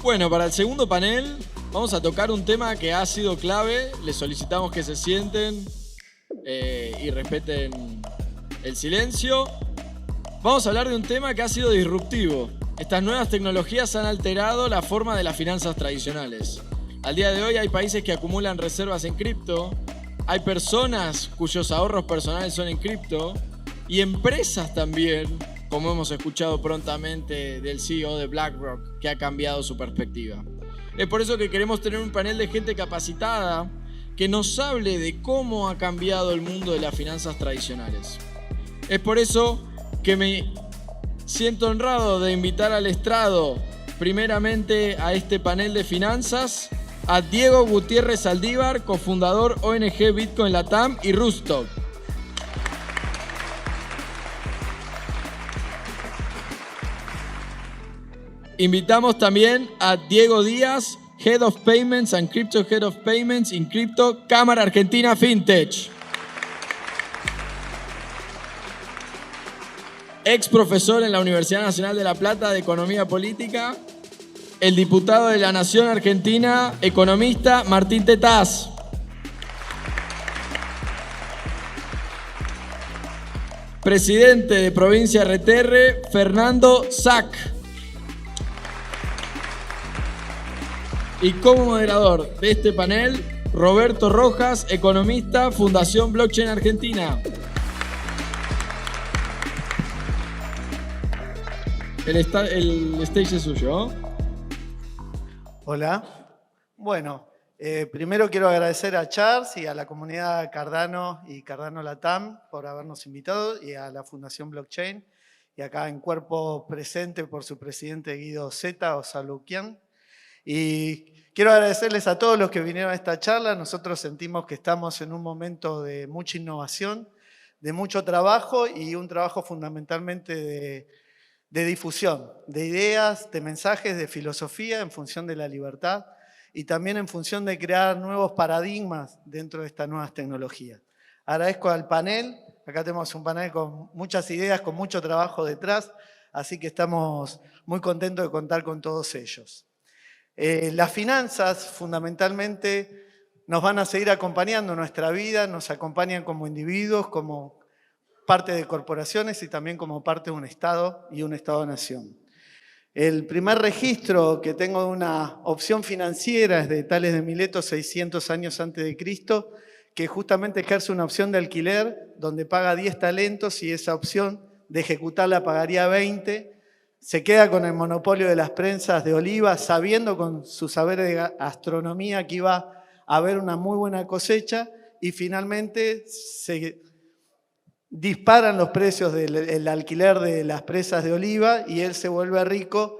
Bueno, para el segundo panel vamos a tocar un tema que ha sido clave. Les solicitamos que se sienten y respeten el silencio. Vamos a hablar de un tema que ha sido disruptivo. Estas nuevas tecnologías han alterado la forma de las finanzas tradicionales. Al día de hoy hay países que acumulan reservas en cripto, hay personas cuyos ahorros personales son en cripto y empresas también, como hemos escuchado prontamente del CEO de BlackRock, que ha cambiado su perspectiva. Es por eso que queremos tener un panel de gente capacitada que nos hable de cómo ha cambiado el mundo de las finanzas tradicionales. Es por eso que me siento honrado de invitar al estrado, primeramente a este panel de finanzas, a Diego Gutiérrez Saldívar, cofundador ONG Bitcoin Latam y Roofstock. Invitamos también a Diego Díaz, Head of Payments and Crypto Head of Payments in Crypto, Cámara Argentina FinTech. Ex profesor en la Universidad Nacional de La Plata de Economía Política, el diputado de la Nación Argentina, economista Martín Tetaz. Presidente de Provincia RTR, Fernando Sac. Y como moderador de este panel, Roberto Rojas, economista, Fundación Blockchain Argentina. El stage es suyo. Hola. Bueno, primero quiero agradecer a Charles y a la comunidad Cardano y Cardano Latam por habernos invitado y a la Fundación Blockchain y acá en cuerpo presente por su presidente Guido Zeta o Salukian. Y quiero agradecerles a todos los que vinieron a esta charla. Nosotros sentimos que estamos en un momento de mucha innovación, de mucho trabajo y un trabajo fundamentalmente de difusión, de ideas, de mensajes, de filosofía en función de la libertad y también en función de crear nuevos paradigmas dentro de estas nuevas tecnologías. Agradezco al panel, acá tenemos un panel con muchas ideas, con mucho trabajo detrás, así que estamos muy contentos de contar con todos ellos. Las finanzas fundamentalmente nos van a seguir acompañando en nuestra vida, nos acompañan como individuos, como parte de corporaciones y también como parte de un Estado y un Estado-nación. El primer registro que tengo de una opción financiera es de Tales de Mileto, 600 años antes de Cristo, que justamente ejerce una opción de alquiler donde paga 10 talentos y esa opción de ejecutarla pagaría 20. Se queda con el monopolio de las prensas de oliva, sabiendo con su saber de astronomía que iba a haber una muy buena cosecha y finalmente se disparan los precios del alquiler de las presas de oliva y él se vuelve rico,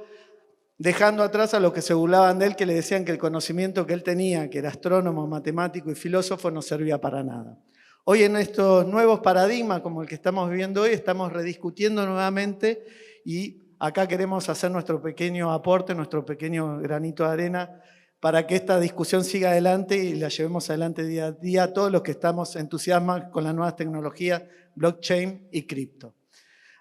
dejando atrás a los que se burlaban de él, que le decían que el conocimiento que él tenía, que era astrónomo, matemático y filósofo, no servía para nada. Hoy en estos nuevos paradigmas, como el que estamos viviendo hoy, estamos rediscutiendo nuevamente y acá queremos hacer nuestro pequeño aporte, nuestro pequeño granito de arena para que esta discusión siga adelante y la llevemos adelante día a día a todos los que estamos entusiasmados con las nuevas tecnologías, blockchain y cripto.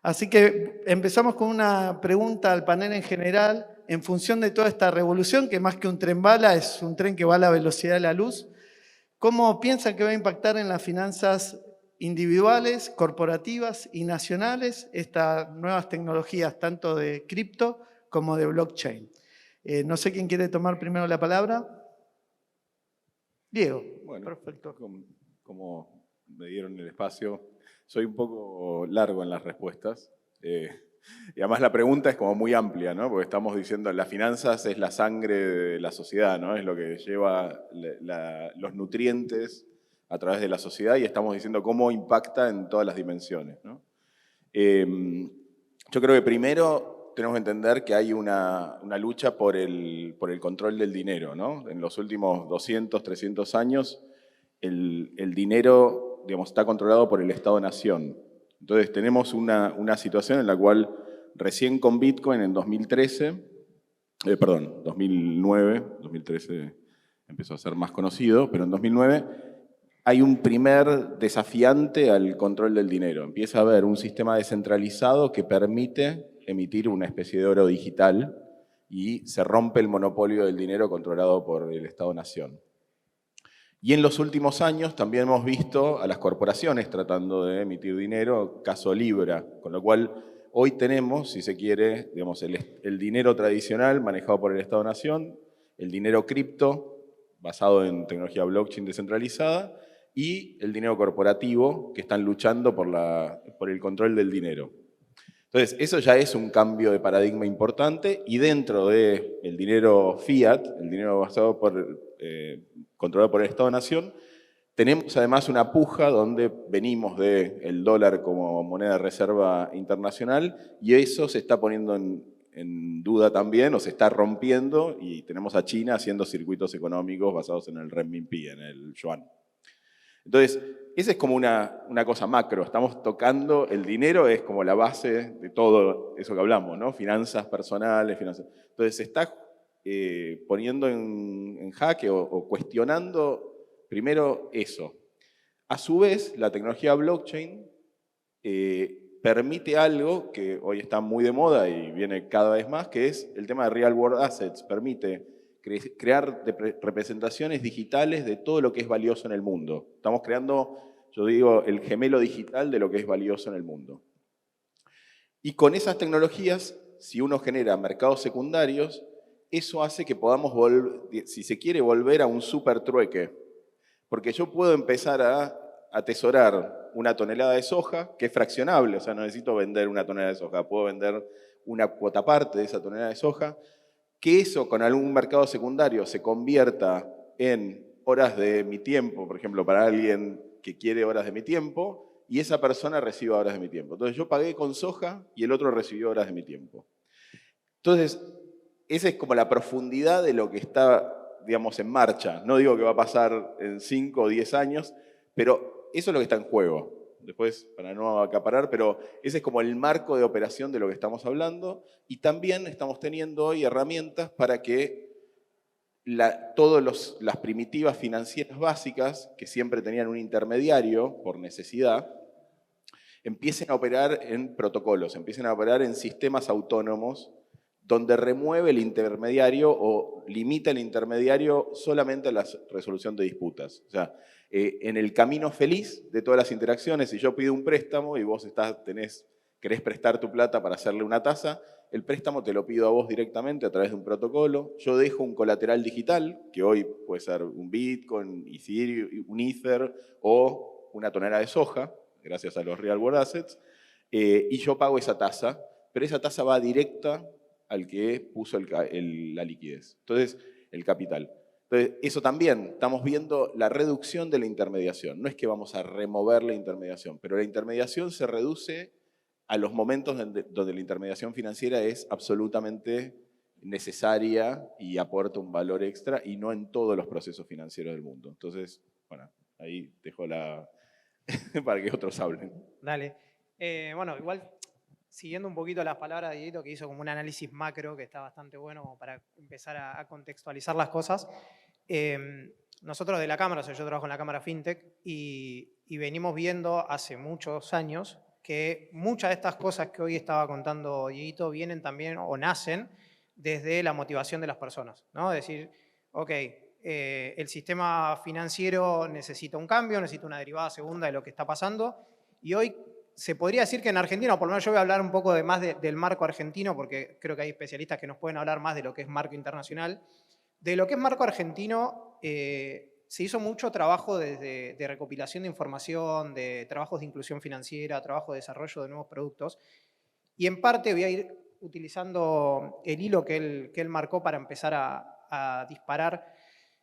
Así que empezamos con una pregunta al panel en general, en función de toda esta revolución, que más que un tren bala, es un tren que va a la velocidad de la luz. ¿Cómo piensan que va a impactar en las finanzas individuales, corporativas y nacionales estas nuevas tecnologías, tanto de cripto como de blockchain? No sé quién quiere tomar primero la palabra. Diego. Bueno, perfecto. Como me dieron el espacio, soy un poco largo en las respuestas. Y además la pregunta es como muy amplia, ¿no? Porque estamos diciendo las finanzas es la sangre de la sociedad, ¿no? Es lo que lleva los nutrientes a través de la sociedad y estamos diciendo cómo impacta en todas las dimensiones, ¿no? Yo creo que primero tenemos que entender que hay una lucha por el control del dinero, ¿no? En los últimos 200, 300 años, el dinero, digamos, está controlado por el Estado-Nación. Entonces tenemos una situación en la cual recién con Bitcoin en 2009, 2013 empezó a ser más conocido, pero en 2009 hay un primer desafiante al control del dinero. Empieza a haber un sistema descentralizado que permite emitir una especie de oro digital y se rompe el monopolio del dinero controlado por el Estado-Nación. Y en los últimos años también hemos visto a las corporaciones tratando de emitir dinero, caso Libra, con lo cual hoy tenemos, si se quiere, digamos, el dinero tradicional manejado por el Estado-Nación, el dinero cripto, basado en tecnología blockchain descentralizada, y el dinero corporativo, que están luchando por el control del dinero. Entonces, eso ya es un cambio de paradigma importante, y dentro del dinero fiat, el dinero basado controlado por el Estado-Nación, tenemos además una puja donde venimos del dólar como moneda de reserva internacional, y eso se está poniendo en duda también, o se está rompiendo, y tenemos a China haciendo circuitos económicos basados en el renminbi, en el yuan. Entonces, esa es como una cosa macro. Estamos tocando, el dinero es como la base de todo eso que hablamos, ¿no? Finanzas personales, finanzas. Entonces, se está poniendo en jaque o cuestionando primero eso. A su vez, la tecnología blockchain permite algo que hoy está muy de moda y viene cada vez más, que es el tema de real world assets. Permite crear representaciones digitales de todo lo que es valioso en el mundo. Estamos creando, yo digo, el gemelo digital de lo que es valioso en el mundo. Y con esas tecnologías, si uno genera mercados secundarios, eso hace que podamos, si se quiere, volver a un super trueque. Porque yo puedo empezar a atesorar una tonelada de soja, que es fraccionable, o sea, no necesito vender una tonelada de soja, puedo vender una cuota parte de esa tonelada de soja, que eso con algún mercado secundario se convierta en horas de mi tiempo, por ejemplo, para alguien que quiere horas de mi tiempo, y esa persona reciba horas de mi tiempo. Entonces yo pagué con soja y el otro recibió horas de mi tiempo. Entonces, esa es como la profundidad de lo que está, digamos, en marcha. No digo que va a pasar en 5 o 10 años, pero eso es lo que está en juego. Después, para no acaparar, pero ese es como el marco de operación de lo que estamos hablando, y también estamos teniendo hoy herramientas para que todas las primitivas financieras básicas, que siempre tenían un intermediario por necesidad, empiecen a operar en protocolos, empiecen a operar en sistemas autónomos, donde remueve el intermediario o limita el intermediario solamente a la resolución de disputas. O sea, en el camino feliz de todas las interacciones, si yo pido un préstamo y vos querés prestar tu plata para hacerle una tasa, el préstamo te lo pido a vos directamente a través de un protocolo. Yo dejo un colateral digital, que hoy puede ser un Bitcoin, Ethereum, un Ether o una tonelada de soja, gracias a los Real World Assets, y yo pago esa tasa, pero esa tasa va directa al que puso la liquidez. Entonces, el capital. Entonces, eso también, estamos viendo la reducción de la intermediación. No es que vamos a remover la intermediación, pero la intermediación se reduce a los momentos donde la intermediación financiera es absolutamente necesaria y aporta un valor extra, y no en todos los procesos financieros del mundo. Entonces, bueno, ahí dejo para que otros hablen. Dale. Bueno, igual, siguiendo un poquito las palabras de Dieguito, que hizo como un análisis macro que está bastante bueno como para empezar a contextualizar las cosas. Nosotros de la Cámara, o sea, yo trabajo en la Cámara FinTech y venimos viendo hace muchos años que muchas de estas cosas que hoy estaba contando Dieguito vienen también o nacen desde la motivación de las personas, ¿no? Es decir, ok, el sistema financiero necesita un cambio, necesita una derivada segunda de lo que está pasando, y hoy se podría decir que en Argentina, o por lo menos yo voy a hablar un poco más del marco argentino, porque creo que hay especialistas que nos pueden hablar más de lo que es marco internacional. De lo que es marco argentino, se hizo mucho trabajo de recopilación de información, de trabajos de inclusión financiera, trabajo de desarrollo de nuevos productos, y en parte voy a ir utilizando el hilo que él marcó para empezar a disparar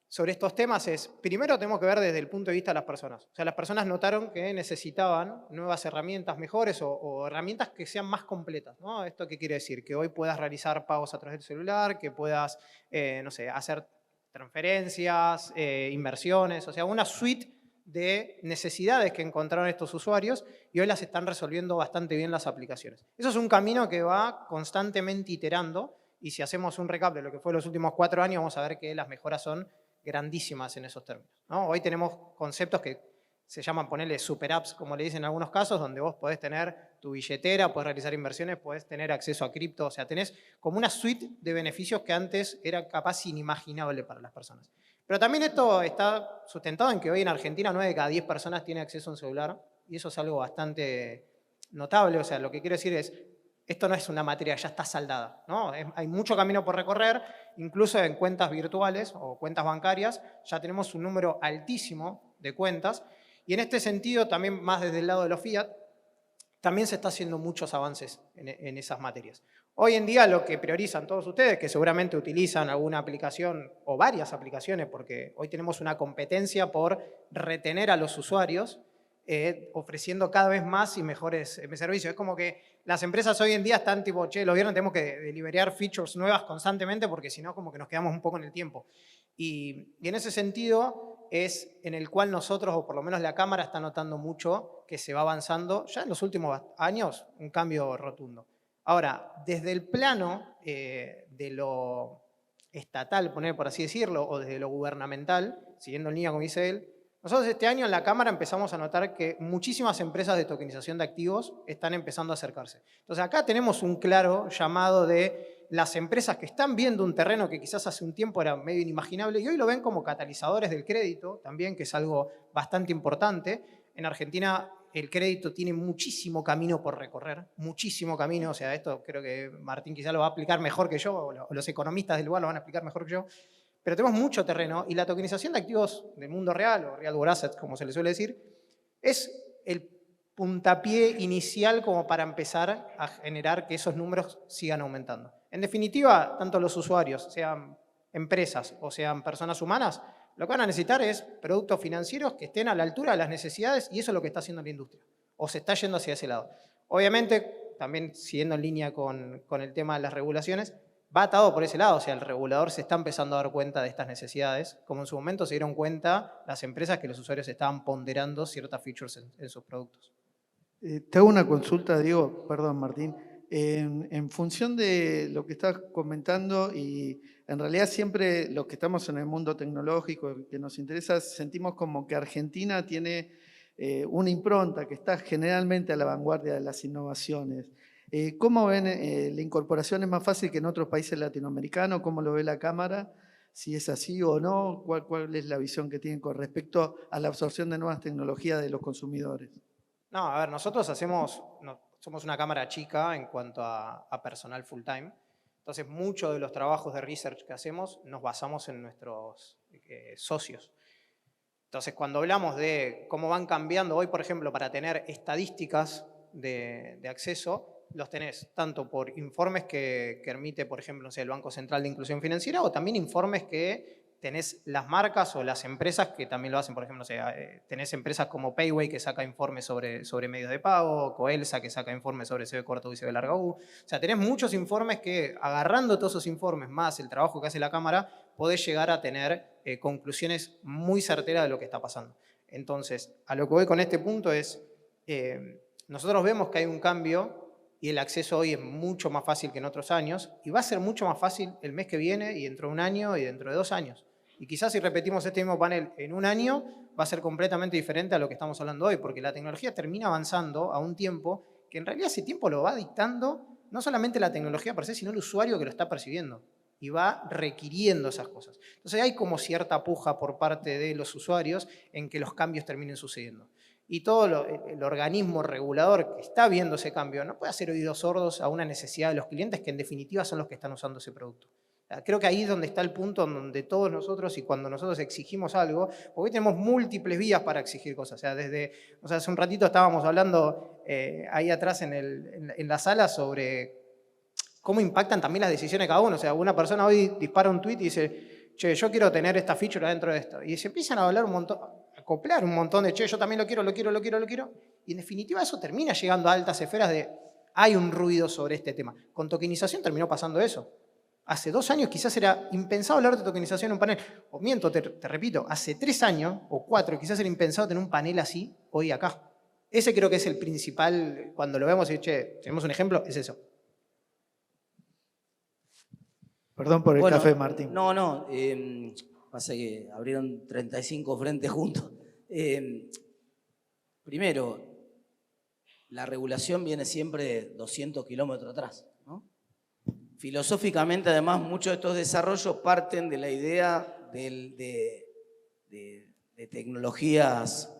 sobre estos temas. Primero tenemos que ver desde el punto de vista de las personas. O sea, las personas notaron que necesitaban nuevas herramientas mejores o herramientas que sean más completas, ¿no? ¿Esto qué quiere decir? Que hoy puedas realizar pagos a través del celular, que puedas, no sé, hacer transferencias, inversiones, o sea, una suite de necesidades que encontraron estos usuarios y hoy las están resolviendo bastante bien las aplicaciones. Eso es un camino que va constantemente iterando, y si hacemos un recap de lo que fue los últimos 4 años, vamos a ver que las mejoras son grandísimas en esos términos, ¿no? Hoy tenemos conceptos que se llaman, ponerle super apps, como le dicen en algunos casos, donde vos podés tener tu billetera, podés realizar inversiones, podés tener acceso a cripto, o sea, tenés como una suite de beneficios que antes era capaz inimaginable para las personas. Pero también esto está sustentado en que hoy en Argentina 9 de cada 10 personas tiene acceso a un celular, y eso es algo bastante notable, o sea, lo que quiero decir es, esto no es una materia, ya está saldada, ¿no? Hay mucho camino por recorrer, incluso en cuentas virtuales o cuentas bancarias, ya tenemos un número altísimo de cuentas, y en este sentido, también más desde el lado de los fiat, también se está haciendo muchos avances en esas materias. Hoy en día lo que priorizan todos ustedes, que seguramente utilizan alguna aplicación o varias aplicaciones, porque hoy tenemos una competencia por retener a los usuarios, ofreciendo cada vez más y mejores servicios. Es como que las empresas hoy en día están tipo, che, los viernes tenemos que deliberar features nuevas constantemente porque si no como que nos quedamos un poco en el tiempo. Y en ese sentido es en el cual nosotros, o por lo menos la Cámara, está notando mucho que se va avanzando ya en los últimos años, un cambio rotundo. Ahora, desde el plano de lo estatal, poner por así decirlo, o desde lo gubernamental, siguiendo en línea como dice él, nosotros este año en la Cámara empezamos a notar que muchísimas empresas de tokenización de activos están empezando a acercarse. Entonces acá tenemos un claro llamado de las empresas que están viendo un terreno que quizás hace un tiempo era medio inimaginable y hoy lo ven como catalizadores del crédito también, que es algo bastante importante. En Argentina el crédito tiene muchísimo camino por recorrer, muchísimo camino, o sea, esto creo que Martín quizás lo va a explicar mejor que yo, o los economistas del lugar lo van a explicar mejor que yo, pero tenemos mucho terreno y la tokenización de activos del mundo real, o real world assets, como se le suele decir, es el puntapié inicial como para empezar a generar que esos números sigan aumentando. En definitiva, tanto los usuarios, sean empresas o sean personas humanas, lo que van a necesitar es productos financieros que estén a la altura de las necesidades y eso es lo que está haciendo la industria, o se está yendo hacia ese lado. Obviamente, también siguiendo en línea con el tema de las regulaciones, va atado por ese lado, o sea, el regulador se está empezando a dar cuenta de estas necesidades, como en su momento se dieron cuenta las empresas que los usuarios estaban ponderando ciertas features en sus productos. Te hago una consulta, Diego, perdón Martín, en función de lo que estás comentando y en realidad siempre los que estamos en el mundo tecnológico que nos interesa, sentimos como que Argentina tiene una impronta que está generalmente a la vanguardia de las innovaciones. ¿Cómo ven la incorporación? ¿Es más fácil que en otros países latinoamericanos? ¿Cómo lo ve la Cámara? Si es así o no, ¿cuál es la visión que tienen con respecto a la absorción de nuevas tecnologías de los consumidores? No, a ver, nosotros somos una cámara chica en cuanto a personal full time. Entonces, muchos de los trabajos de research que hacemos nos basamos en nuestros socios. Entonces, cuando hablamos de cómo van cambiando hoy, por ejemplo, para tener estadísticas de acceso, los tenés tanto por informes que emite, por ejemplo, no sé, el Banco Central de Inclusión Financiera o también informes que tenés las marcas o las empresas que también lo hacen. Por ejemplo, no sé, tenés empresas como Payway que saca informes sobre medios de pago, Coelsa que saca informes sobre CB corto y CB larga U. O sea, tenés muchos informes que, agarrando todos esos informes más el trabajo que hace la Cámara, podés llegar a tener conclusiones muy certeras de lo que está pasando. Entonces, a lo que voy con este punto es, nosotros vemos que hay un cambio y el acceso hoy es mucho más fácil que en otros años y va a ser mucho más fácil el mes que viene y dentro de un año y dentro de 2 años. Y quizás si repetimos este mismo panel en un año va a ser completamente diferente a lo que estamos hablando hoy, porque la tecnología termina avanzando a un tiempo que en realidad ese tiempo lo va dictando no solamente la tecnología per se, sino el usuario que lo está percibiendo y va requiriendo esas cosas. Entonces hay como cierta puja por parte de los usuarios en que los cambios terminen sucediendo. Y todo el organismo regulador que está viendo ese cambio no puede hacer oídos sordos a una necesidad de los clientes que en definitiva son los que están usando ese producto. Creo que ahí es donde está el punto en donde todos nosotros y cuando nosotros exigimos algo, porque hoy tenemos múltiples vías para exigir cosas. O sea, hace un ratito estábamos hablando ahí atrás en la sala sobre cómo impactan también las decisiones de cada uno. O sea, una persona hoy dispara un tweet y dice, che, yo quiero tener esta feature dentro de esto. Y se empiezan a hablar un montón, a acoplar un montón de, che, yo también lo quiero. Y en definitiva eso termina llegando a altas esferas de, hay un ruido sobre este tema. Con tokenización terminó pasando eso. Hace 2 años quizás era impensado hablar de tokenización en un panel. O miento, te repito, hace 3 años o 4 quizás era impensado tener un panel así hoy acá. Ese creo que es el principal, cuando lo vemos y, che, tenemos un ejemplo, es eso. Perdón por el café, Martín. Pasa que abrieron 35 frentes juntos. Primero, la regulación viene siempre 200 kilómetros atrás, ¿no? Filosóficamente, además, muchos de estos desarrollos parten de la idea de tecnologías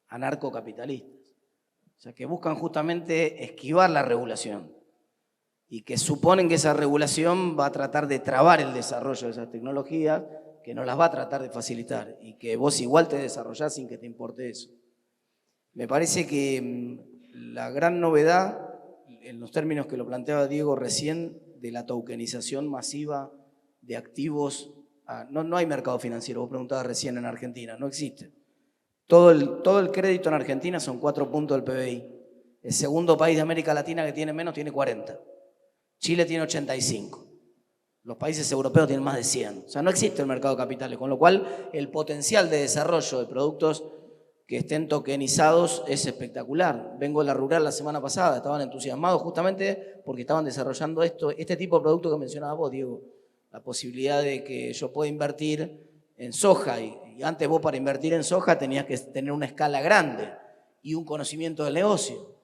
anarcocapitalistas. O sea, que buscan justamente esquivar la regulación y que suponen que esa regulación va a tratar de trabar el desarrollo de esas tecnologías, que no las va a tratar de facilitar y que vos igual te desarrollás sin que te importe eso. Me parece que la gran novedad, en los términos que lo planteaba Diego recién, de la tokenización masiva de activos, no hay mercado financiero, vos preguntabas recién en Argentina, no existe. Todo el crédito en Argentina son 4 puntos del PBI. El segundo país de América Latina que tiene menos tiene 40. Chile tiene 85. Los países europeos tienen más de 100. O sea, no existe el mercado de capitales, con lo cual el potencial de desarrollo de productos que estén tokenizados es espectacular. Vengo de la rural la semana pasada, estaban entusiasmados justamente porque estaban desarrollando este tipo de producto que mencionabas vos, Diego. La posibilidad de que yo pueda invertir en soja y antes vos para invertir en soja tenías que tener una escala grande y un conocimiento del negocio.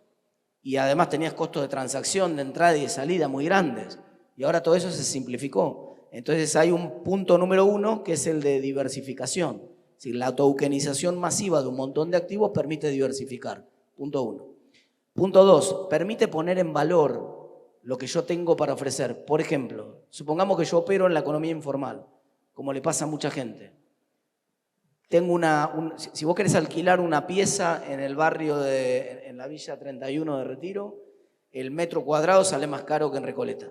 Y además tenías costos de transacción, de entrada y de salida muy grandes. Y ahora todo eso se simplificó. Entonces hay un punto número 1 que es el de diversificación. Es decir, la tokenización masiva de un montón de activos permite diversificar. Punto 1. Punto 2, permite poner en valor lo que yo tengo para ofrecer. Por ejemplo, supongamos que yo opero en la economía informal, como le pasa a mucha gente. Tengo si vos querés alquilar una pieza en el barrio en la Villa 31 de Retiro, el metro cuadrado sale más caro que en Recoleta.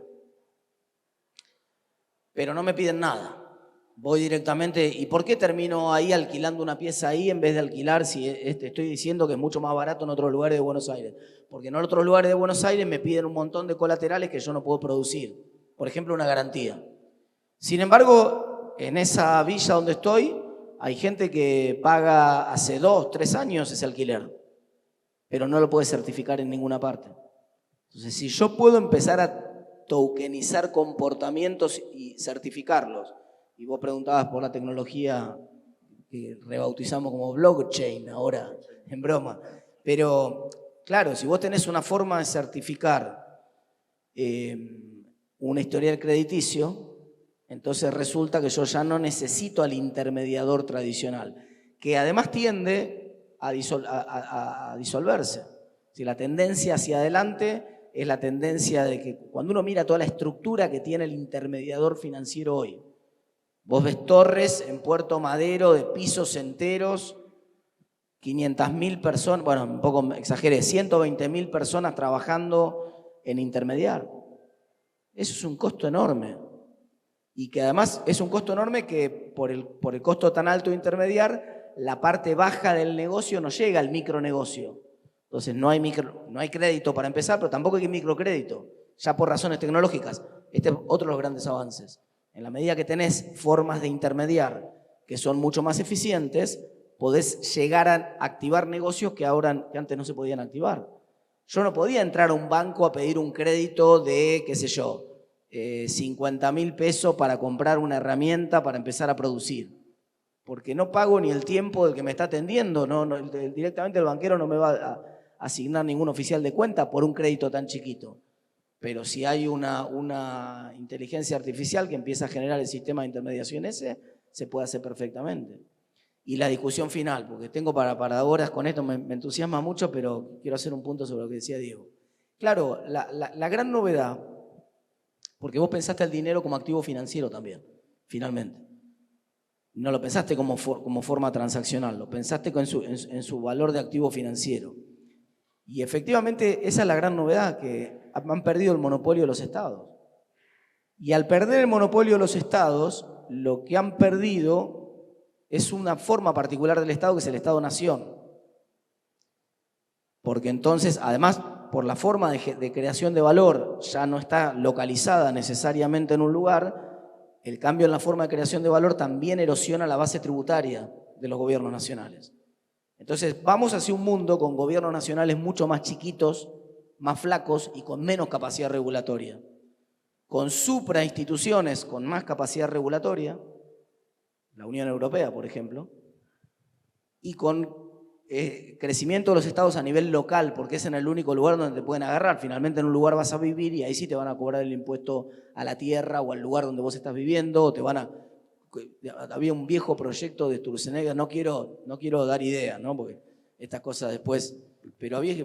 Pero no me piden nada. Voy directamente. ¿Y por qué termino ahí alquilando una pieza ahí en vez de alquilar si estoy diciendo que es mucho más barato en otros lugares de Buenos Aires? Porque en otros lugares de Buenos Aires me piden un montón de colaterales que yo no puedo producir. Por ejemplo, una garantía. Sin embargo, en esa villa donde estoy, hay gente que paga hace 2, 3 años ese alquiler, pero no lo puede certificar en ninguna parte. Entonces, si yo puedo empezar a tokenizar comportamientos y certificarlos, y vos preguntabas por la tecnología que rebautizamos como blockchain ahora, en broma, pero claro, si vos tenés una forma de certificar un historial crediticio, entonces resulta que yo ya no necesito al intermediador tradicional, que además tiende a disolverse. Si la tendencia hacia adelante es la tendencia de que cuando uno mira toda la estructura que tiene el intermediador financiero hoy, vos ves torres en Puerto Madero de pisos enteros, 500.000 personas, bueno, un poco exageré, 120.000 personas trabajando en intermediar. Eso es un costo enorme. Y que además es un costo enorme que por el costo tan alto de intermediar, la parte baja del negocio no llega al micronegocio. Entonces no hay crédito para empezar, pero tampoco hay microcrédito, ya por razones tecnológicas. Este es otro de los grandes avances. En la medida que tenés formas de intermediar que son mucho más eficientes, podés llegar a activar negocios que antes no se podían activar. Yo no podía entrar a un banco a pedir un crédito de, qué sé yo, 50.000 pesos para comprar una herramienta para empezar a producir. Porque no pago ni el tiempo del que me está atendiendo. Directamente el banquero no me va a asignar ningún oficial de cuenta por un crédito tan chiquito. Pero si hay una inteligencia artificial que empieza a generar el sistema de intermediación ese, se puede hacer perfectamente. Y la discusión final, porque tengo para horas con esto, me entusiasma mucho, pero quiero hacer un punto sobre lo que decía Diego. Claro, la gran novedad, porque vos pensaste el dinero como activo financiero también, finalmente. No lo pensaste como forma transaccional, lo pensaste en su valor de activo financiero. Y efectivamente esa es la gran novedad, que han perdido el monopolio de los estados. Y al perder el monopolio de los estados, lo que han perdido es una forma particular del Estado, que es el Estado-Nación. Porque entonces, además, por la forma de creación de valor, ya no está localizada necesariamente en un lugar, el cambio en la forma de creación de valor también erosiona la base tributaria de los gobiernos nacionales. Entonces, vamos hacia un mundo con gobiernos nacionales mucho más chiquitos, más flacos y con menos capacidad regulatoria. Con suprainstituciones con más capacidad regulatoria, la Unión Europea, por ejemplo, y con crecimiento de los estados a nivel local, porque es en el único lugar donde te pueden agarrar. Finalmente en un lugar vas a vivir y ahí sí te van a cobrar el impuesto a la tierra o al lugar donde vos estás viviendo, o te van a... Había un viejo proyecto de Sturzenegger, no quiero dar ideas, ¿no? Porque estas cosas después... Pero había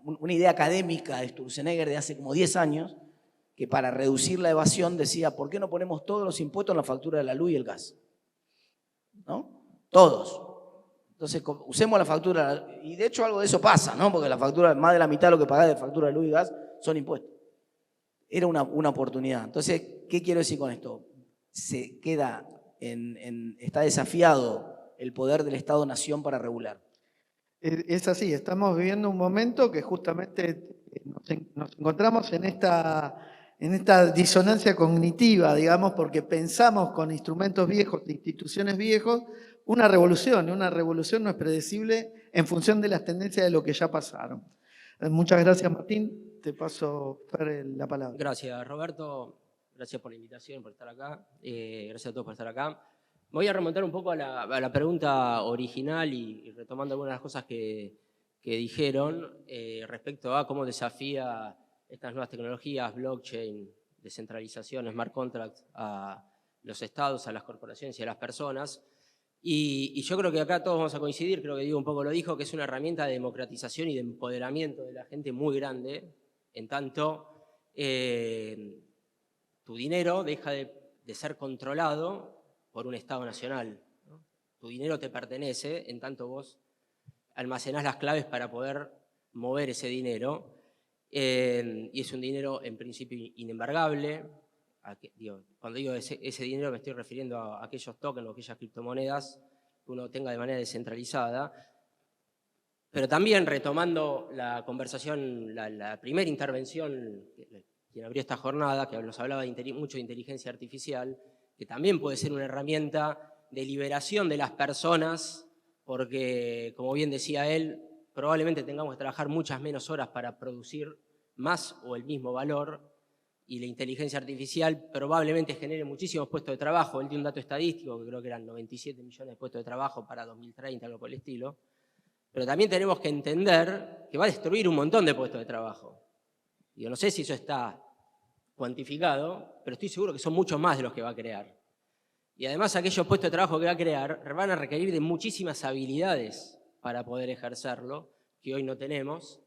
una idea académica de Sturzenegger de hace como 10 años, que para reducir la evasión decía, ¿por qué no ponemos todos los impuestos en la factura de la luz y el gas? ¿No? Todos. Entonces, usemos la factura, y de hecho algo de eso pasa, ¿no? Porque la factura, más de la mitad de lo que pagás de factura de luz y gas son impuestos. Era una oportunidad. Entonces, ¿qué quiero decir con esto? Se queda está desafiado el poder del Estado-Nación para regular. Es así, estamos viviendo un momento que justamente nos encontramos en esta disonancia cognitiva, digamos, porque pensamos con instrumentos viejos, de instituciones viejos, una revolución no es predecible en función de las tendencias de lo que ya pasaron. Muchas gracias, Martín. Te paso, Fer, la palabra. Gracias, Roberto. Gracias por la invitación, por estar acá. Gracias a todos por estar acá. Me voy a remontar un poco a la pregunta original y retomando algunas de las cosas que dijeron respecto a cómo desafía estas nuevas tecnologías, blockchain, descentralización, smart contracts, a los estados, a las corporaciones y a las personas. Y yo creo que acá todos vamos a coincidir, creo que Diego un poco lo dijo, que es una herramienta de democratización y de empoderamiento de la gente muy grande, en tanto tu dinero deja de ser controlado por un Estado nacional, ¿no? Tu dinero te pertenece, en tanto vos almacenás las claves para poder mover ese dinero, y es un dinero en principio inembargable. Cuando digo ese dinero me estoy refiriendo a aquellos tokens o aquellas criptomonedas que uno tenga de manera descentralizada. Pero también retomando la conversación, la primera intervención, quien abrió esta jornada, que nos hablaba mucho de inteligencia artificial, que también puede ser una herramienta de liberación de las personas, porque, como bien decía él, probablemente tengamos que trabajar muchas menos horas para producir más o el mismo valor, y la inteligencia artificial probablemente genere muchísimos puestos de trabajo. Él dio un dato estadístico, que creo que eran 97 millones de puestos de trabajo para 2030, algo por el estilo. Pero también tenemos que entender que va a destruir un montón de puestos de trabajo. Yo no sé si eso está cuantificado, pero estoy seguro que son muchos más de los que va a crear. Y además aquellos puestos de trabajo que va a crear van a requerir de muchísimas habilidades para poder ejercerlo, que hoy no tenemos.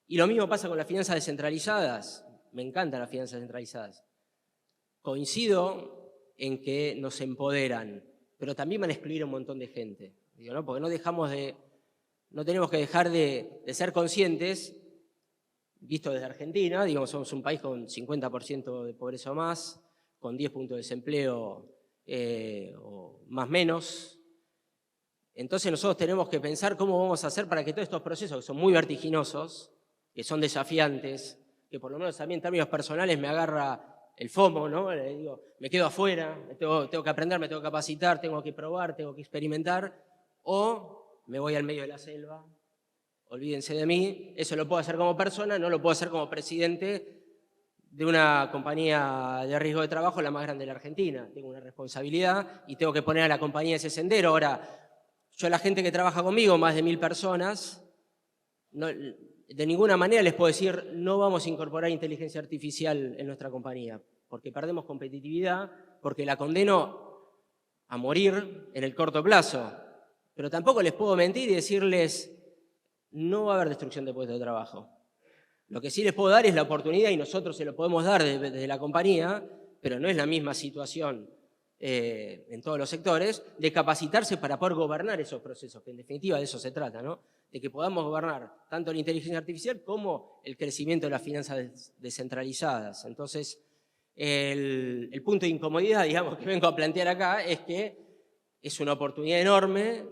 Y lo mismo pasa con las finanzas descentralizadas. Me encantan las finanzas descentralizadas. Coincido en que nos empoderan, pero también van a excluir a un montón de gente. ¿No? Porque no tenemos que dejar de ser conscientes, visto desde Argentina, digamos, somos un país con 50% de pobreza o más, con 10 puntos de desempleo o más menos. Entonces nosotros tenemos que pensar cómo vamos a hacer para que todos estos procesos, que son muy vertiginosos, que son desafiantes, que por lo menos también en términos personales me agarra el FOMO, ¿no? Le digo, me quedo afuera, tengo que aprender, me tengo que capacitar, tengo que probar, tengo que experimentar, o me voy al medio de la selva, olvídense de mí. Eso lo puedo hacer como persona, no lo puedo hacer como presidente de una compañía de riesgo de trabajo, la más grande de la Argentina. Tengo una responsabilidad y tengo que poner a la compañía ese sendero. Ahora, yo a la gente que trabaja conmigo, más de 1000 personas, de ninguna manera les puedo decir, no vamos a incorporar inteligencia artificial en nuestra compañía, porque perdemos competitividad, porque la condeno a morir en el corto plazo. Pero tampoco les puedo mentir y decirles, no va a haber destrucción de puestos de trabajo. Lo que sí les puedo dar es la oportunidad, y nosotros se lo podemos dar desde la compañía, pero no es la misma situación en todos los sectores, de capacitarse para poder gobernar esos procesos, que en definitiva de eso se trata, ¿no? De que podamos gobernar tanto la inteligencia artificial como el crecimiento de las finanzas descentralizadas. Entonces, el punto de incomodidad, digamos, que vengo a plantear acá es que es una oportunidad enorme,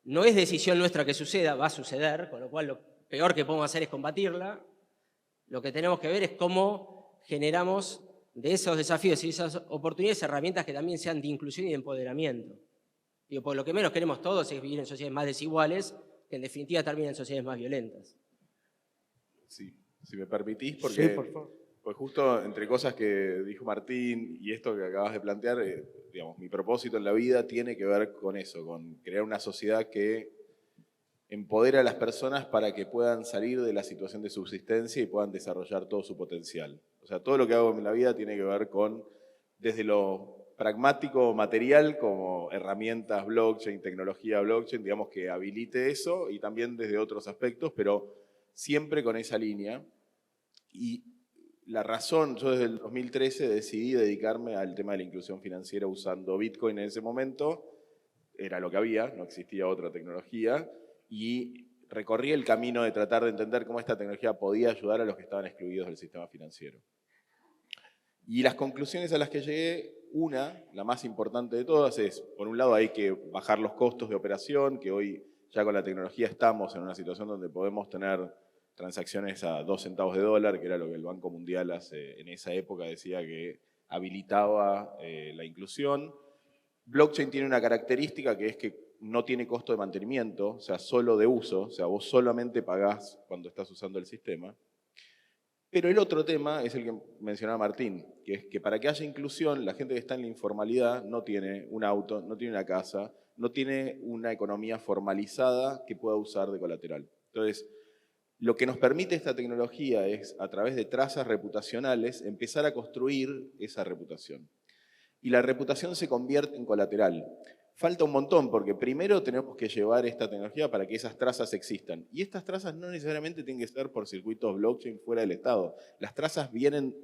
no es decisión nuestra que suceda, va a suceder, con lo cual lo peor que podemos hacer es combatirla. Lo que tenemos que ver es cómo generamos de esos desafíos y esas oportunidades herramientas que también sean de inclusión y de empoderamiento. Porque lo que menos queremos todos es vivir en sociedades más desiguales, que en definitiva terminan en sociedades más violentas. Sí, si me permitís, porque Sí, por favor. Pues justo entre cosas que dijo Martín y esto que acabas de plantear, digamos, mi propósito en la vida tiene que ver con eso, con crear una sociedad que empodera a las personas para que puedan salir de la situación de subsistencia y puedan desarrollar todo su potencial. O sea, todo lo que hago en la vida tiene que ver con, desde lo pragmático, material, como herramientas blockchain, tecnología blockchain, digamos que habilite eso, y también desde otros aspectos, pero siempre con esa línea. Y la razón, yo desde el 2013 decidí dedicarme al tema de la inclusión financiera usando Bitcoin en ese momento, era lo que había, no existía otra tecnología, y recorrí el camino de tratar de entender cómo esta tecnología podía ayudar a los que estaban excluidos del sistema financiero. Y las conclusiones a las que llegué, la más importante de todas, es, por un lado hay que bajar los costos de operación, que hoy ya con la tecnología estamos en una situación donde podemos tener transacciones a 2 centavos de dólar, que era lo que el Banco Mundial en esa época decía que habilitaba la inclusión. Blockchain tiene una característica que es que no tiene costo de mantenimiento, o sea, solo de uso, o sea, vos solamente pagás cuando estás usando el sistema. Pero el otro tema es el que mencionaba Martín, que es que para que haya inclusión, la gente que está en la informalidad no tiene un auto, no tiene una casa, no tiene una economía formalizada que pueda usar de colateral. Entonces, lo que nos permite esta tecnología es, a trazas de trazas reputacionales, empezar a construir esa reputación. Y la reputación se convierte en colateral. Falta un montón, porque primero tenemos que llevar esta tecnología para que esas trazas existan. Y estas trazas no necesariamente tienen que ser por circuitos blockchain fuera del Estado. Las trazas vienen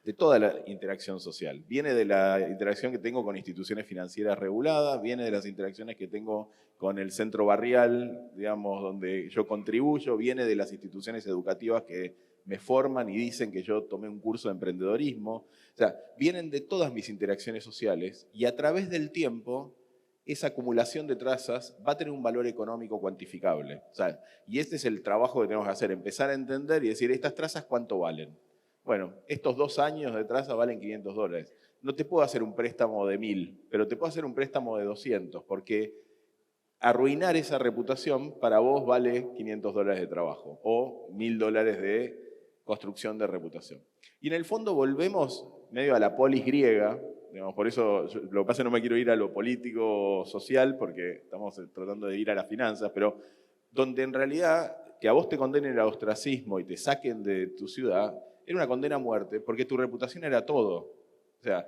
de toda la interacción social. Viene de la interacción que tengo con instituciones financieras reguladas, viene de las interacciones que tengo con el centro barrial, digamos, donde yo contribuyo, viene de las instituciones educativas que me forman y dicen que yo tomé un curso de emprendedorismo. O sea, vienen de todas mis interacciones sociales y a través del tiempo esa acumulación de trazas va a tener un valor económico cuantificable. O sea, y este es el trabajo que tenemos que hacer, empezar a entender y decir, ¿estas trazas cuánto valen? Bueno, estos 2 años de traza valen $500. No te puedo hacer un préstamo de 1.000, pero te puedo hacer un préstamo de 200, porque arruinar esa reputación para vos vale $500 de trabajo o $1.000 de construcción de reputación. Y en el fondo volvemos medio a la polis griega, digamos, por eso lo que pasa es que no me quiero ir a lo político social, porque estamos tratando de ir a las finanzas, pero donde en realidad que a vos te condenen al ostracismo y te saquen de tu ciudad, era una condena a muerte, porque tu reputación era todo. O sea,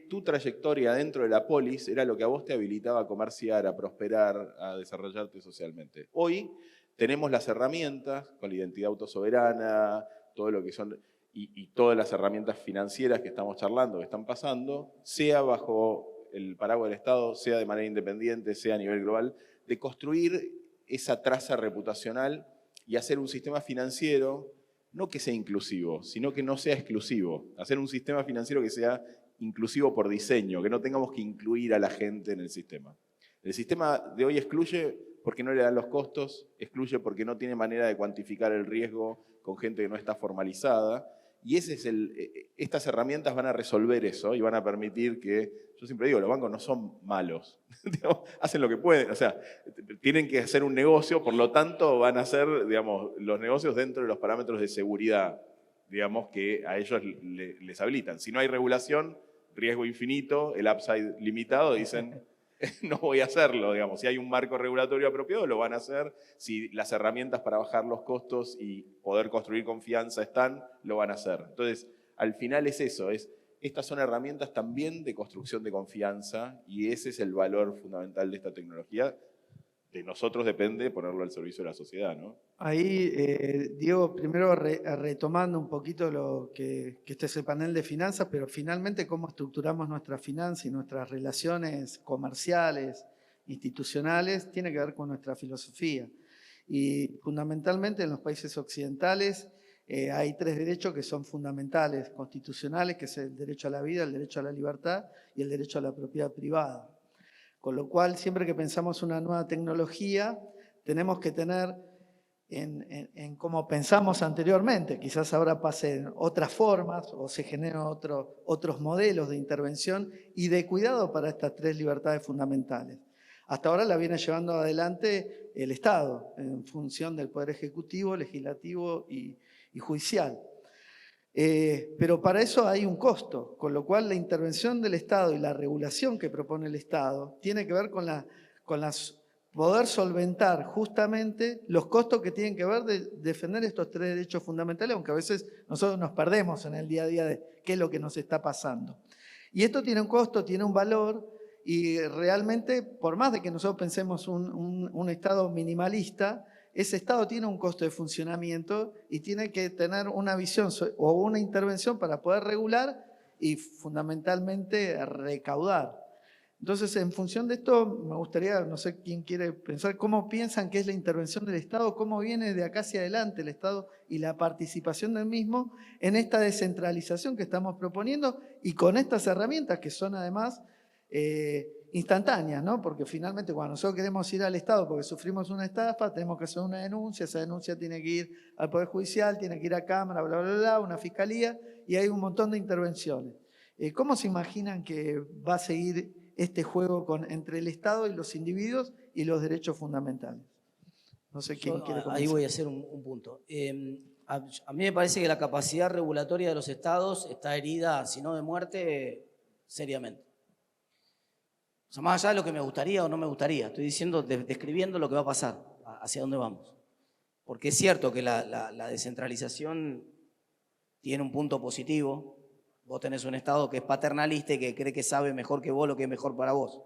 tu trayectoria dentro de la polis era lo que a vos te habilitaba a comerciar, a prosperar, a desarrollarte socialmente. Hoy tenemos las herramientas con la identidad autosoberana, todo lo que son, y todas las herramientas financieras que estamos charlando, que están pasando, sea bajo el paraguas del Estado, sea de manera independiente, sea a nivel global, de construir esa traza reputacional y hacer un sistema financiero, no que sea inclusivo, sino que no sea exclusivo. Hacer un sistema financiero que sea inclusivo por diseño, que no tengamos que incluir a la gente en el sistema. El sistema de hoy excluye porque no le dan los costos, excluye porque no tiene manera de cuantificar el riesgo con gente que no está formalizada, y estas herramientas van a resolver eso y van a permitir que, yo siempre digo, los bancos no son malos, hacen lo que pueden, o sea, tienen que hacer un negocio, por lo tanto van a hacer, digamos, los negocios dentro de los parámetros de seguridad, digamos, que a ellos les habilitan. Si no hay regulación, riesgo infinito, el upside limitado, dicen, no voy a hacerlo, digamos. Si hay un marco regulatorio apropiado, lo van a hacer. Si las herramientas para bajar los costos y poder construir confianza están, lo van a hacer. Entonces, al final es eso, estas son herramientas también de construcción de confianza y ese es el valor fundamental de esta tecnología. De nosotros depende ponerlo al servicio de la sociedad, ¿no? Ahí, Diego, primero retomando un poquito lo que este es el panel de finanzas, pero finalmente cómo estructuramos nuestra finanza y nuestras relaciones comerciales, institucionales, tiene que ver con nuestra filosofía. Y fundamentalmente en los países occidentales hay 3 derechos que son fundamentales, constitucionales, que es el derecho a la vida, el derecho a la libertad y el derecho a la propiedad privada. Con lo cual, siempre que pensamos una nueva tecnología, tenemos que tener en cómo pensamos anteriormente. Quizás ahora pasen otras formas o se generen otros modelos de intervención y de cuidado para estas 3 libertades fundamentales. Hasta ahora la viene llevando adelante el Estado, en función del Poder Ejecutivo, Legislativo y judicial. Pero para eso hay un costo, con lo cual la intervención del Estado y la regulación que propone el Estado tiene que ver con poder solventar justamente los costos que tienen que ver de defender estos 3 derechos fundamentales, aunque a veces nosotros nos perdemos en el día a día de qué es lo que nos está pasando. Y esto tiene un costo, tiene un valor, y realmente, por más de que nosotros pensemos un Estado minimalista, ese Estado tiene un costo de funcionamiento y tiene que tener una visión o una intervención para poder regular y fundamentalmente recaudar. Entonces, en función de esto, me gustaría, no sé quién quiere pensar, cómo piensan que es la intervención del Estado, cómo viene de acá hacia adelante el Estado y la participación del mismo en esta descentralización que estamos proponiendo y con estas herramientas que son además instantáneas, ¿no? Porque finalmente cuando nosotros queremos ir al Estado porque sufrimos una estafa, tenemos que hacer una denuncia, esa denuncia tiene que ir al Poder Judicial, tiene que ir a Cámara, bla, bla, bla, una fiscalía, y hay un montón de intervenciones. ¿Cómo se imaginan que va a seguir este juego entre el Estado y los individuos y los derechos fundamentales? No sé quién quiere comenzar. Ahí voy a hacer un punto. A mí me parece que la capacidad regulatoria de los Estados está herida, si no de muerte, seriamente. O sea, más allá de lo que me gustaría o no me gustaría, estoy diciendo, describiendo lo que va a pasar, hacia dónde vamos. Porque es cierto que la descentralización tiene un punto positivo. Vos tenés un Estado que es paternalista y que cree que sabe mejor que vos lo que es mejor para vos.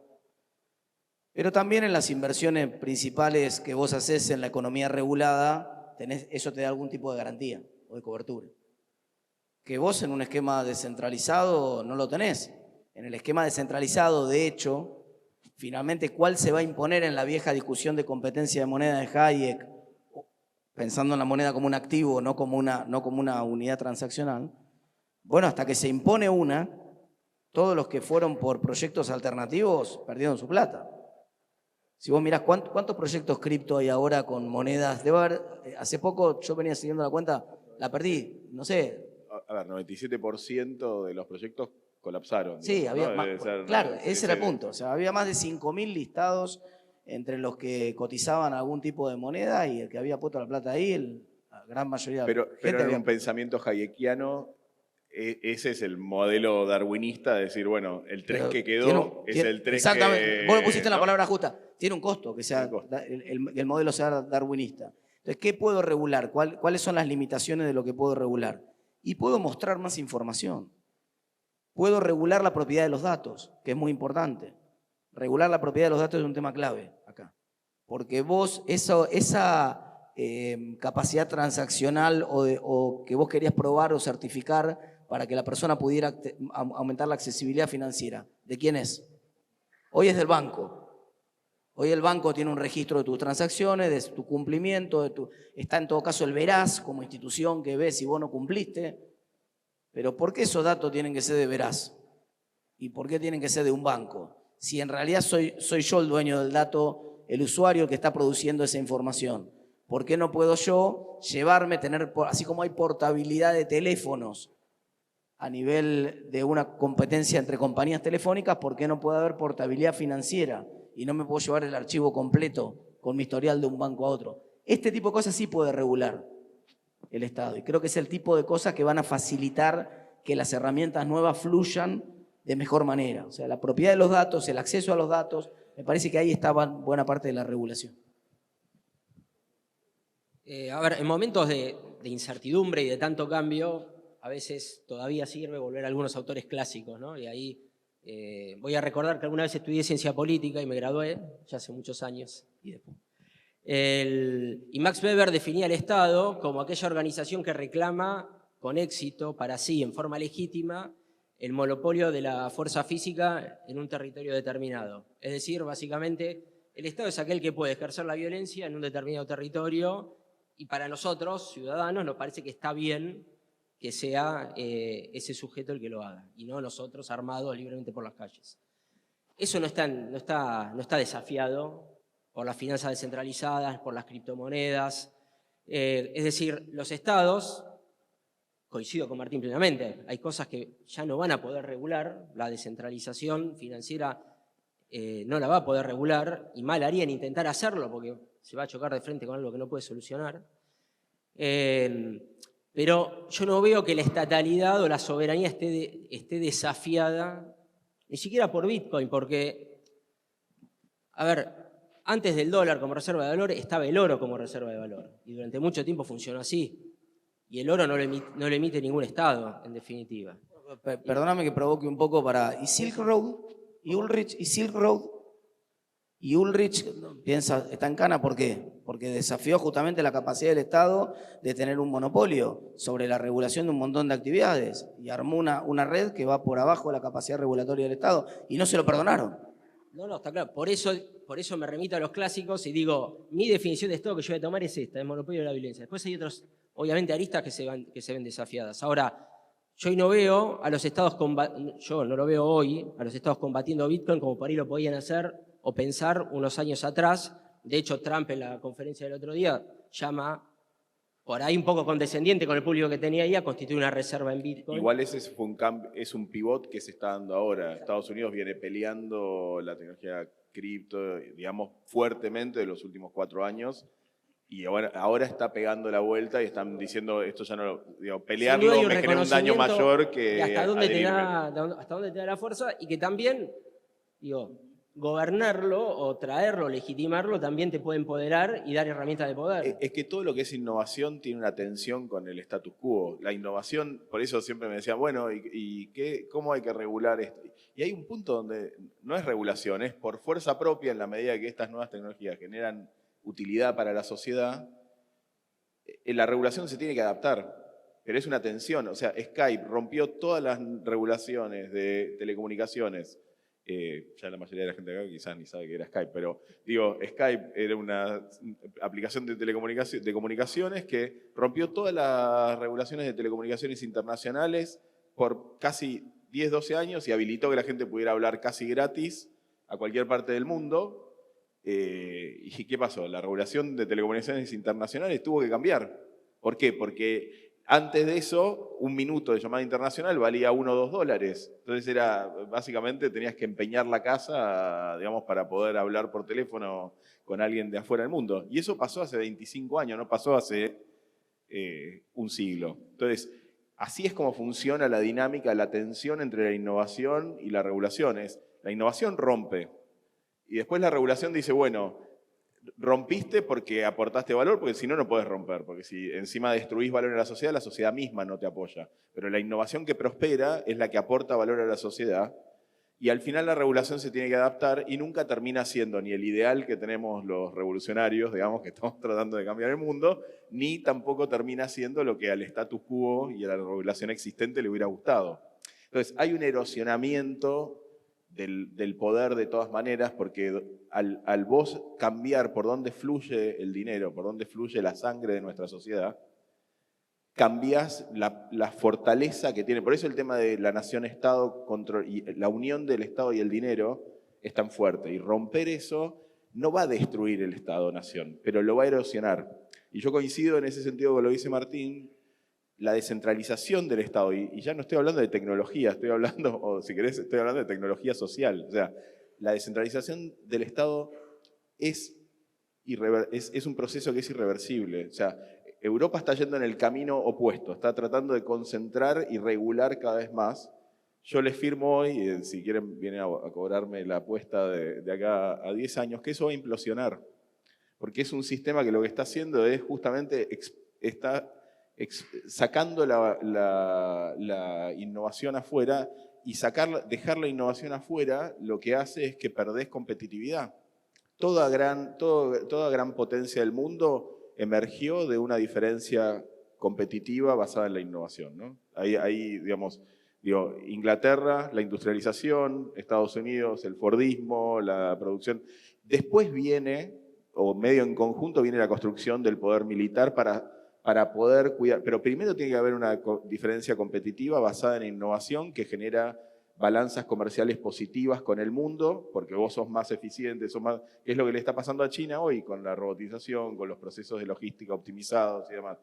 Pero también en las inversiones principales que vos hacés en la economía regulada, eso te da algún tipo de garantía o de cobertura. Que vos en un esquema descentralizado no lo tenés. En el esquema descentralizado, de hecho, finalmente, ¿cuál se va a imponer en la vieja discusión de competencia de moneda de Hayek, pensando en la moneda como un activo, no como una unidad transaccional? Bueno, hasta que se impone una, todos los que fueron por proyectos alternativos perdieron su plata. Si vos mirás cuántos proyectos cripto hay ahora con monedas, debe haber, hace poco yo venía siguiendo la cuenta, la perdí, no sé. A ver, 97% de los proyectos colapsaron. Sí, digamos, había ¿no? claro, ese era el punto. O sea, había más de 5.000 listados entre los que cotizaban algún tipo de moneda y el que había puesto la plata ahí, la gran mayoría de la gente pero en había... un pensamiento hayekiano, ese es el modelo darwinista de decir, bueno, el tren que quedó es el tren exactamente, vos le pusiste ¿no? la palabra justa. Tiene un costo que sea el modelo sea darwinista. Entonces, ¿qué puedo regular? ¿Cuáles son las limitaciones de lo que puedo regular? Y puedo mostrar más información. Puedo regular la propiedad de los datos, que es muy importante. Regular la propiedad de los datos es un tema clave acá. Porque vos, esa capacidad transaccional o que vos querías probar o certificar para que la persona pudiera aumentar la accesibilidad financiera, ¿de quién es? Hoy es del banco. Hoy el banco tiene un registro de tus transacciones, de tu cumplimiento, está en todo caso el Veraz como institución que ve si vos no cumpliste. Pero ¿por qué esos datos tienen que ser de Veraz? ¿Y por qué tienen que ser de un banco? Si en realidad soy yo el dueño del dato, el usuario que está produciendo esa información. ¿Por qué no puedo yo llevarme, así como hay portabilidad de teléfonos a nivel de una competencia entre compañías telefónicas, por qué no puede haber portabilidad financiera y no me puedo llevar el archivo completo con mi historial de un banco a otro? Este tipo de cosas sí puede regular el Estado. Y creo que es el tipo de cosas que van a facilitar que las herramientas nuevas fluyan de mejor manera. O sea, la propiedad de los datos, el acceso a los datos, me parece que ahí estaba buena parte de la regulación. A ver, en momentos de incertidumbre y de tanto cambio, a veces todavía sirve volver a algunos autores clásicos, ¿no? Y ahí voy a recordar que alguna vez estudié ciencia política y me gradué, ya hace muchos años, y después. Y Max Weber definía el Estado como aquella organización que reclama con éxito para sí, en forma legítima, el monopolio de la fuerza física en un territorio determinado. Es decir, básicamente, el Estado es aquel que puede ejercer la violencia en un determinado territorio y para nosotros, ciudadanos, nos parece que está bien que sea ese sujeto el que lo haga y no nosotros armados libremente por las calles. Eso no está desafiado por las finanzas descentralizadas, por las criptomonedas. Es decir, los estados, coincido con Martín plenamente, hay cosas que ya no van a poder regular, la descentralización financiera no la va a poder regular, y mal haría en intentar hacerlo porque se va a chocar de frente con algo que no puede solucionar. Pero yo no veo que la estatalidad o la soberanía esté desafiada, ni siquiera por Bitcoin, porque, a ver, Antes del dólar como reserva de valor estaba el oro como reserva de valor. Y durante mucho tiempo funcionó así. Y el oro no lo emite ningún Estado, en definitiva. Perdóname que provoque un poco ¿y Silk Road? ¿Y Ulrich? ¿Y Silk Road? Y Ulrich piensa, está en cana, ¿por qué? Porque desafió justamente la capacidad del Estado de tener un monopolio sobre la regulación de un montón de actividades y armó una red que va por abajo de la capacidad regulatoria del Estado y no se lo perdonaron. No, está claro. Por eso me remito a los clásicos y digo, mi definición de Estado que yo voy a tomar es esta, el monopolio de la violencia. Después hay otros, obviamente, aristas que se ven desafiadas. Ahora, yo hoy no veo a los Estados yo no lo veo hoy, a los Estados combatiendo Bitcoin como por ahí lo podían hacer o pensar unos años atrás. De hecho, Trump en la conferencia del otro día llama, por ahí un poco condescendiente con el público que tenía ahí, a constituir una reserva en Bitcoin. Igual ese fue es un pivot que se está dando ahora. Estados Unidos viene peleando la tecnología cripto, digamos, fuertemente de los últimos 4 años. Y ahora está pegando la vuelta y están diciendo, esto ya no, pelearlo me genera un daño mayor que hasta dónde te da la fuerza y que también, gobernarlo o traerlo, legitimarlo, también te puede empoderar y dar herramientas de poder. Es que todo lo que es innovación tiene una tensión con el status quo. La innovación, por eso siempre me decían, bueno, ¿cómo hay que regular esto? Y hay un punto donde no es regulación, es por fuerza propia, en la medida que estas nuevas tecnologías generan utilidad para la sociedad, la regulación se tiene que adaptar, pero es una tensión. O sea, Skype rompió todas las regulaciones de telecomunicaciones. Ya la mayoría de la gente acá quizás ni sabe que era Skype, pero digo, Skype era una aplicación de comunicaciones que rompió todas las regulaciones de telecomunicaciones internacionales por casi 10, 12 años y habilitó que la gente pudiera hablar casi gratis a cualquier parte del mundo. ¿Y qué pasó? La regulación de telecomunicaciones internacionales tuvo que cambiar. ¿Por qué? Porque antes de eso, 1 minuto de llamada internacional valía $1 o $2. Entonces básicamente tenías que empeñar la casa, digamos, para poder hablar por teléfono con alguien de afuera del mundo. Y eso pasó hace 25 años, no pasó hace un siglo. Entonces, así es como funciona la dinámica, la tensión entre la innovación y la regulación. La innovación rompe. Y después la regulación dice, bueno, rompiste porque aportaste valor, porque si no, no podés romper. Porque si encima destruís valor en la sociedad misma no te apoya. Pero la innovación que prospera es la que aporta valor a la sociedad. Y al final la regulación se tiene que adaptar y nunca termina siendo ni el ideal que tenemos los revolucionarios, digamos, que estamos tratando de cambiar el mundo, ni tampoco termina siendo lo que al status quo y a la regulación existente le hubiera gustado. Entonces, hay un erosionamiento del poder de todas maneras, porque al vos cambiar por dónde fluye el dinero, por dónde fluye la sangre de nuestra sociedad, cambiás la fortaleza que tiene. Por eso el tema de la nación-estado, y la unión del Estado y el dinero es tan fuerte. Y romper eso no va a destruir el Estado-nación, pero lo va a erosionar. Y yo coincido en ese sentido con lo que dice Martín, la descentralización del Estado, y ya no estoy hablando de tecnología, estoy hablando, o si querés, estoy hablando de tecnología social. O sea, la descentralización del Estado es un proceso que es irreversible. O sea, Europa está yendo en el camino opuesto, está tratando de concentrar y regular cada vez más. Yo les firmo hoy, si quieren vienen a cobrarme la apuesta de acá a 10 años, que eso va a implosionar. Porque es un sistema que lo que está haciendo es justamente, sacando la innovación afuera, y dejar la innovación afuera lo que hace es que perdés competitividad. Toda gran potencia del mundo emergió de una diferencia competitiva basada en la innovación, ¿no? Ahí digamos, Inglaterra, la industrialización, Estados Unidos, el Fordismo, la producción. Después viene, o medio en conjunto, viene la construcción del poder militar para poder cuidar. Pero primero tiene que haber una diferencia competitiva basada en innovación que genera balanzas comerciales positivas con el mundo, porque vos sos más eficiente, que es lo que le está pasando a China hoy con la robotización, con los procesos de logística optimizados y demás.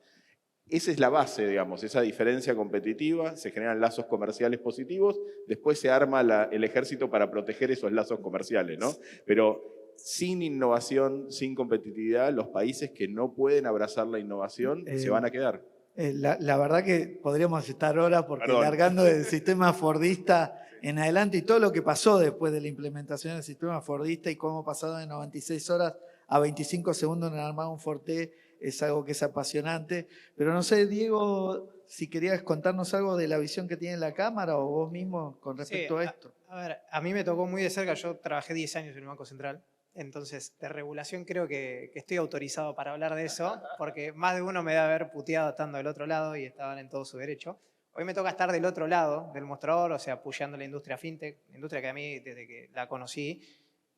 Esa es la base, digamos, esa diferencia competitiva, se generan lazos comerciales positivos, después se arma el ejército para proteger esos lazos comerciales, ¿no? Pero sin innovación, sin competitividad, los países que no pueden abrazar la innovación se van a quedar. La verdad que podríamos estar horas porque largando del sistema fordista en adelante y todo lo que pasó después de la implementación del sistema Fordista y cómo pasado de 96 horas a 25 segundos en armar un Forte es algo que es apasionante. Pero no sé, Diego, si querías contarnos algo de la visión que tiene la Cámara o vos mismo con respecto a esto. A ver, a mí me tocó muy de cerca, yo trabajé 10 años en el Banco Central, entonces de regulación creo que estoy autorizado para hablar de eso, porque más de uno me debe haber puteado estando del otro lado y estaban en todo su derecho. Hoy me toca estar del otro lado del mostrador, o sea, apoyando la industria fintech, la industria que a mí desde que la conocí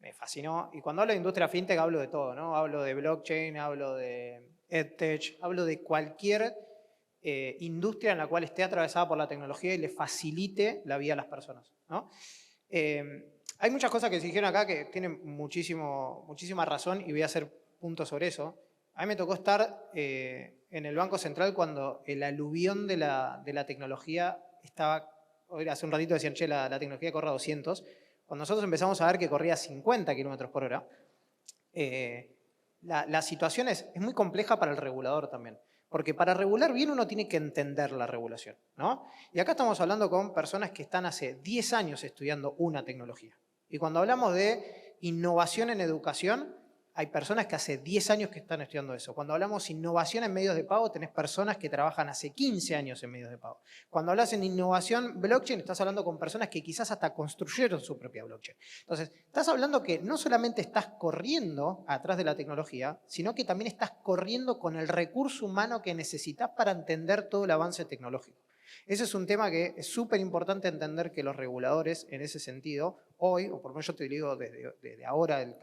me fascinó. Y cuando hablo de industria fintech hablo de todo, ¿no? Hablo de blockchain, hablo de edtech, hablo de cualquier industria en la cual esté atravesada por la tecnología y le facilite la vida a las personas, ¿no? Hay muchas cosas que se dijeron acá que tienen muchísima razón y voy a hacer puntos sobre eso. A mí me tocó estar en el Banco Central cuando el aluvión de la tecnología estaba, hace un ratito decían, che, la tecnología corre a 200. Cuando nosotros empezamos a ver que corría 50 kilómetros por hora, la situación es muy compleja para el regulador también. Porque para regular bien uno tiene que entender la regulación, ¿no? Y acá estamos hablando con personas que están hace 10 años estudiando una tecnología. Y cuando hablamos de innovación en educación, hay personas que hace 10 años que están estudiando eso. Cuando hablamos de innovación en medios de pago, tenés personas que trabajan hace 15 años en medios de pago. Cuando hablas en innovación blockchain, estás hablando con personas que quizás hasta construyeron su propia blockchain. Entonces, estás hablando que no solamente estás corriendo atrás de la tecnología, sino que también estás corriendo con el recurso humano que necesitas para entender todo el avance tecnológico. Ese es un tema que es súper importante entender que los reguladores, en ese sentido, hoy, o por lo menos yo te digo desde ahora los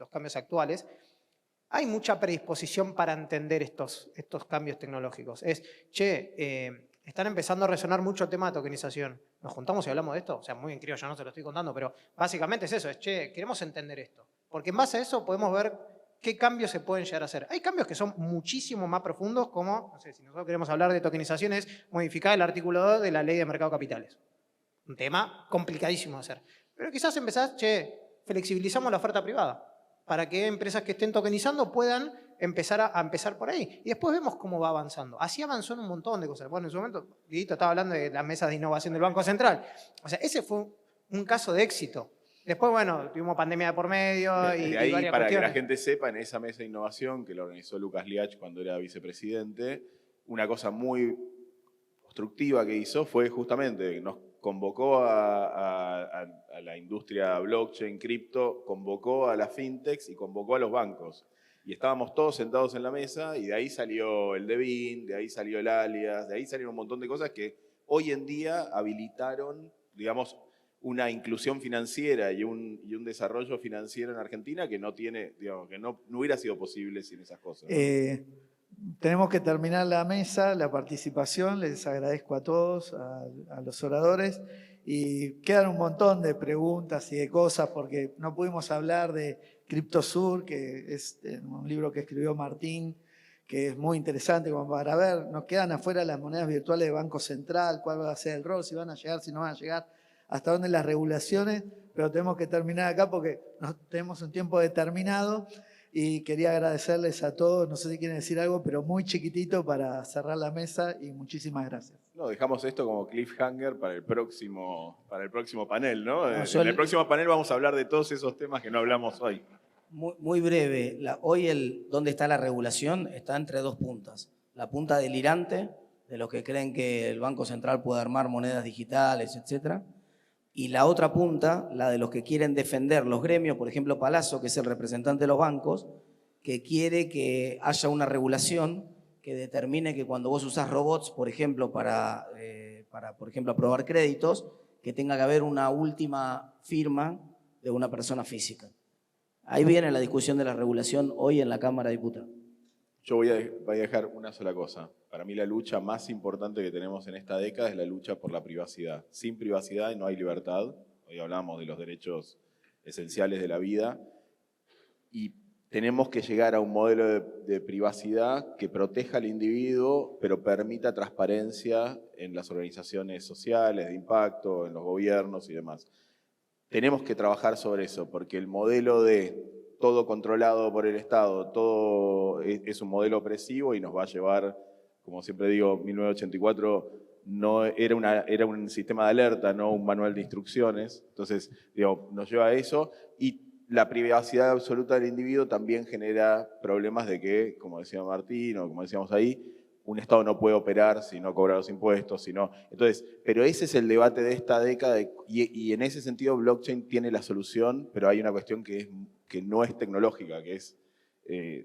cambios actuales, hay mucha predisposición para entender estos cambios tecnológicos. Están empezando a resonar mucho el tema de tokenización. ¿Nos juntamos y hablamos de esto? O sea, muy bien criollo, no se lo estoy contando, pero básicamente es eso, queremos entender esto. Porque en base a eso podemos ver qué cambios se pueden llegar a hacer. Hay cambios que son muchísimo más profundos, como, no sé, si nosotros queremos hablar de tokenización, es modificar el artículo 2 de la Ley de Mercado de Capitales. Un tema complicadísimo de hacer. Pero quizás empezás, flexibilizamos la oferta privada para que empresas que estén tokenizando puedan empezar por ahí. Y después vemos cómo va avanzando. Así avanzó en un montón de cosas. Bueno, en su momento, Guidito estaba hablando de las mesas de innovación del Banco Central. O sea, ese fue un caso de éxito. Después, bueno, tuvimos pandemia de por medio y ahí, varias para cuestiones. que la gente sepa, en esa mesa de innovación que lo organizó Lucas Liach cuando era vicepresidente, una cosa muy constructiva que hizo fue justamente, nos convocó a la industria blockchain, cripto, convocó a las fintechs y convocó a los bancos. Y estábamos todos sentados en la mesa y de ahí salió el Devin, de ahí salió el Alias, de ahí salieron un montón de cosas que hoy en día habilitaron, digamos, una inclusión financiera y un desarrollo financiero en Argentina que no tiene, digamos, que no hubiera sido posible sin esas cosas, ¿no? Tenemos que terminar la mesa, la participación. Les agradezco a todos, a los oradores. Y quedan un montón de preguntas y de cosas porque no pudimos hablar de CryptoSur, que es un libro que escribió Martín, que es muy interesante como para ver. Nos quedan afuera las monedas virtuales de Banco Central, cuál va a ser el rol, si van a llegar, si no van a llegar, hasta dónde las regulaciones, pero tenemos que terminar acá porque tenemos un tiempo determinado y quería agradecerles a todos, no sé si quieren decir algo, pero muy chiquitito para cerrar la mesa y muchísimas gracias. No, dejamos esto como cliffhanger para el próximo panel, ¿no? No, en el próximo panel vamos a hablar de todos esos temas que no hablamos hoy. Muy breve. Hoy ¿dónde está la regulación? Está entre dos puntas. La punta delirante, de los que creen que el Banco Central puede armar monedas digitales, etcétera. Y la otra punta, la de los que quieren defender los gremios, por ejemplo Palazzo, que es el representante de los bancos, que quiere que haya una regulación que determine que cuando vos usás robots, por ejemplo, para por ejemplo, aprobar créditos, que tenga que haber una última firma de una persona física. Ahí viene la discusión de la regulación hoy en la Cámara de Diputados. Yo voy a dejar una sola cosa. Para mí la lucha más importante que tenemos en esta década es la lucha por la privacidad. Sin privacidad no hay libertad. Hoy hablamos de los derechos esenciales de la vida. Y tenemos que llegar a un modelo de privacidad que proteja al individuo, pero permita transparencia en las organizaciones sociales, de impacto, en los gobiernos y demás. Tenemos que trabajar sobre eso, porque el modelo de todo controlado por el Estado, todo es un modelo opresivo y nos va a llevar, como siempre digo, 1984 no era un sistema de alerta, no un manual de instrucciones. Entonces, digo, nos lleva a eso. Y la privacidad absoluta del individuo también genera problemas de que, como decía Martín, o como decíamos ahí, un Estado no puede operar si no cobra los impuestos, si no. Entonces, pero ese es el debate de esta década y en ese sentido blockchain tiene la solución, pero hay una cuestión que no es tecnológica, que es,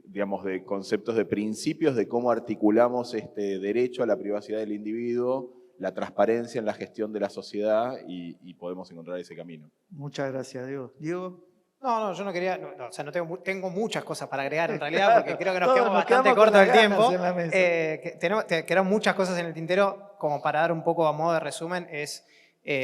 digamos, de conceptos, de principios de cómo articulamos este derecho a la privacidad del individuo, la transparencia en la gestión de la sociedad y podemos encontrar ese camino. Muchas gracias, Diego. Diego. No, yo no quería, o sea, tengo muchas cosas para agregar en realidad, porque creo que nos Todos quedamos nos bastante quedamos con cortos del las tiempo. ganas en la mesa. Quedaron muchas cosas en el tintero, como para dar un poco a modo de resumen,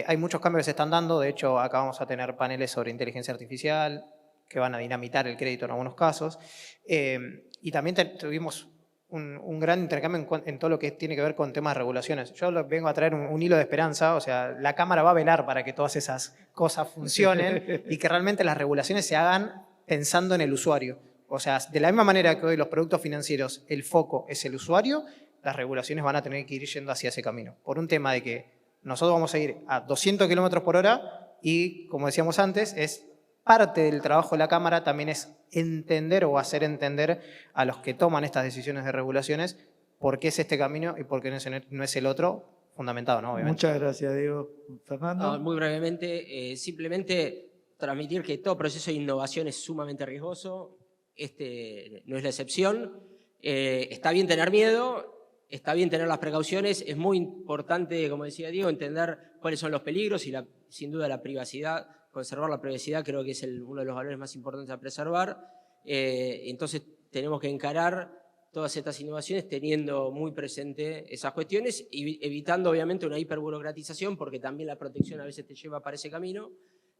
hay muchos cambios que se están dando. De hecho, acá vamos a tener paneles sobre inteligencia artificial que van a dinamitar el crédito en algunos casos. Y también tuvimos un gran intercambio en todo lo que tiene que ver con temas de regulaciones. Yo vengo a traer un hilo de esperanza, o sea, la Cámara va a velar para que todas esas cosas funcionen y que realmente las regulaciones se hagan pensando en el usuario. O sea, de la misma manera que hoy los productos financieros, el foco es el usuario, las regulaciones van a tener que ir yendo hacia ese camino. Por un tema de que nosotros vamos a ir a 200 kilómetros por hora y, como decíamos antes, es parte del trabajo de la Cámara también es entender o hacer entender a los que toman estas decisiones de regulaciones por qué es este camino y por qué no es el otro, fundamentado, ¿no? Obviamente. Muchas gracias, Diego. Fernando. No, muy brevemente, simplemente transmitir que todo proceso de innovación es sumamente riesgoso. Este no es la excepción. Está bien tener miedo, está bien tener las precauciones. Es muy importante, como decía Diego, entender cuáles son los peligros y sin duda la privacidad. Conservar la privacidad creo que es uno de los valores más importantes a preservar. Entonces tenemos que encarar todas estas innovaciones teniendo muy presente esas cuestiones y evitando obviamente una hiperburocratización, porque también la protección a veces te lleva para ese camino.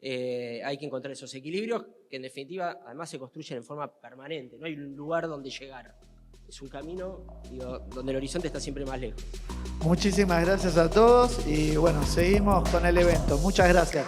Hay que encontrar esos equilibrios que en definitiva además se construyen en forma permanente. No hay un lugar donde llegar. Es un camino donde el horizonte está siempre más lejos. Muchísimas gracias a todos y bueno, seguimos con el evento. Muchas gracias.